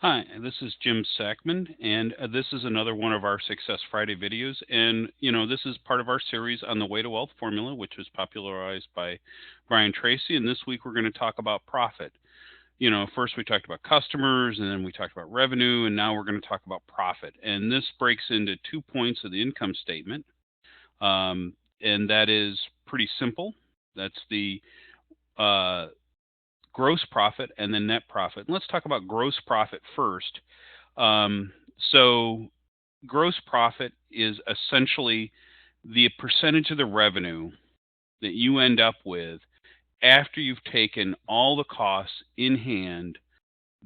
Hi, this is Jim Sackman, and this is another one of our Success Friday videos. And, this is part of our series on the Way to Wealth formula, which was popularized by Brian Tracy. And this week we're going to talk about profit. First we talked about customers, and then we talked about revenue, and now we're going to talk about profit. And this breaks into 2 points of the income statement, and that is pretty simple. That's the uh, gross profit and the net profit. And let's talk about gross profit first. Um, so, gross profit is essentially the percentage of the revenue that you end up with after you've taken all the costs in hand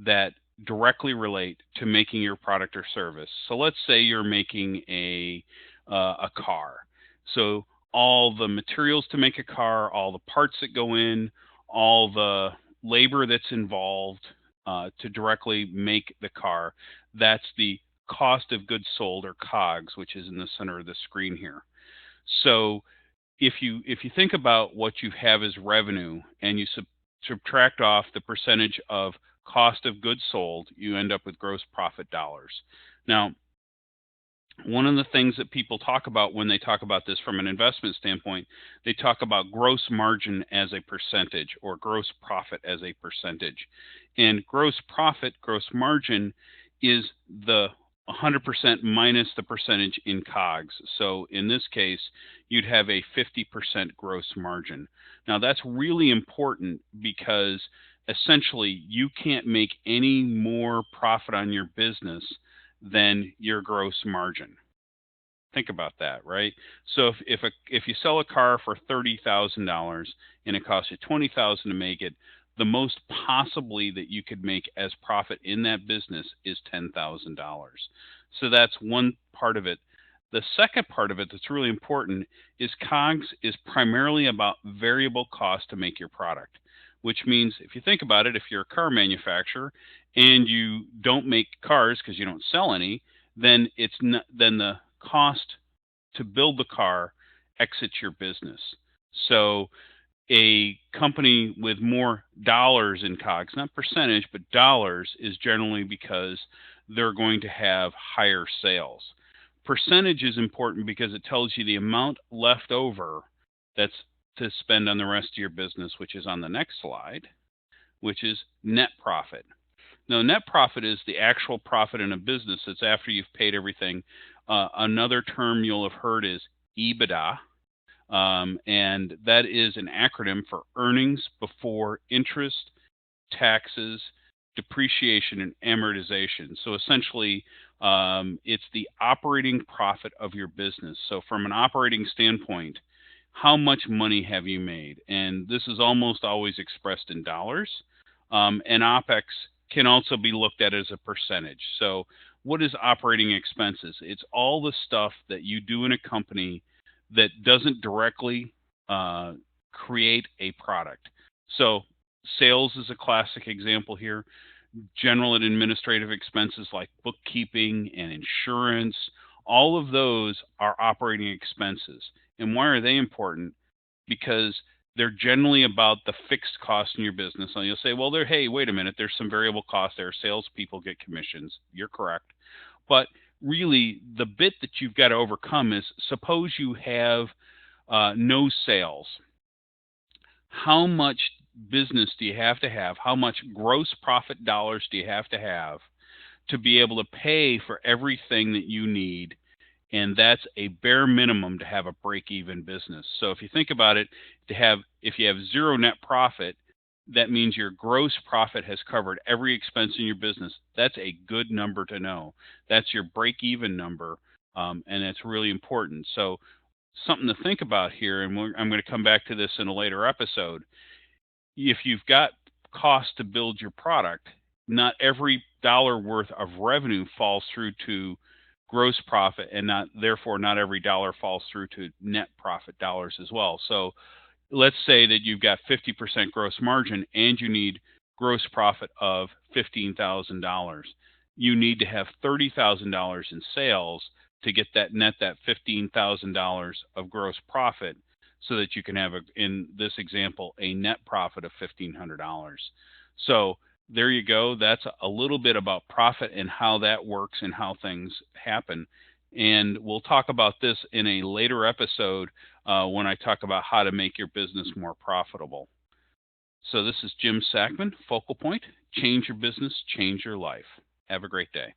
that directly relate to making your product or service. So let's say you're making a car. So all the materials to make a car, all the parts that go in, all the labor that's involved to directly make the car, that's the cost of goods sold, or COGS, which is in the center of the screen here. So if you think about what you have as revenue and you subtract off the percentage of cost of goods sold, you end up with gross profit dollars. Now, one of the things that people talk about when they talk about this from an investment standpoint, they talk about gross margin as a percentage, or gross profit as a percentage. And gross profit, gross margin, is the 100% minus the percentage in COGS. So in this case, you'd have a 50% gross margin. Now that's really important because essentially you can't make any more profit on your business than your gross margin. Think about that, right? So if you sell a car for $30,000 and it costs you $20,000 to make it, the most possibly that you could make as profit in that business is $10,000. So that's one part of it. The second part of it that's really important is COGS is primarily about variable cost to make your product, which means if you think about it, if you're a car manufacturer and you don't make cars because you don't sell any, then then the cost to build the car exits your business. So a company with more dollars in COGS, not percentage, but dollars, is generally because they're going to have higher sales. Percentage is important because it tells you the amount left over that's to spend on the rest of your business, which is on the next slide, which is net profit. Now, net profit is the actual profit in a business. It's after you've paid everything. Another term you'll have heard is EBITDA, and that is an acronym for earnings before interest, taxes, depreciation, and amortization. So essentially, it's the operating profit of your business. So from an operating standpoint, how much money have you made? And this is almost always expressed in dollars. And OPEX can also be looked at as a percentage. So what is operating expenses? It's all the stuff that you do in a company that doesn't directly create a product. So sales is a classic example here. General and administrative expenses like bookkeeping and insurance, all of those are operating expenses. And why are they important? Because they're generally about the fixed cost in your business. And you'll say, well, hey, wait a minute, there's some variable costs there. Salespeople get commissions. You're correct. But really, the bit that you've got to overcome is, suppose you have no sales. How much business do you have to have? How much gross profit dollars do you have to be able to pay for everything that you need? And that's a bare minimum to have a break-even business. So if you think about it, if you have zero net profit, that means your gross profit has covered every expense in your business. That's a good number to know. That's your break-even number, and that's really important. So something to think about here, and I'm going to come back to this in a later episode. If you've got cost to build your product, not every dollar worth of revenue falls through to gross profit, and therefore not every dollar falls through to net profit dollars as well. So let's say that you've got 50% gross margin and you need gross profit of $15,000. You need to have $30,000 in sales to get that $15,000 of gross profit, so that you can have, in this example, a net profit of $1,500. So there you go. That's a little bit about profit and how that works and how things happen. And we'll talk about this in a later episode when I talk about how to make your business more profitable. So this is Jim Sackman, Focal Point. Change your business, change your life. Have a great day.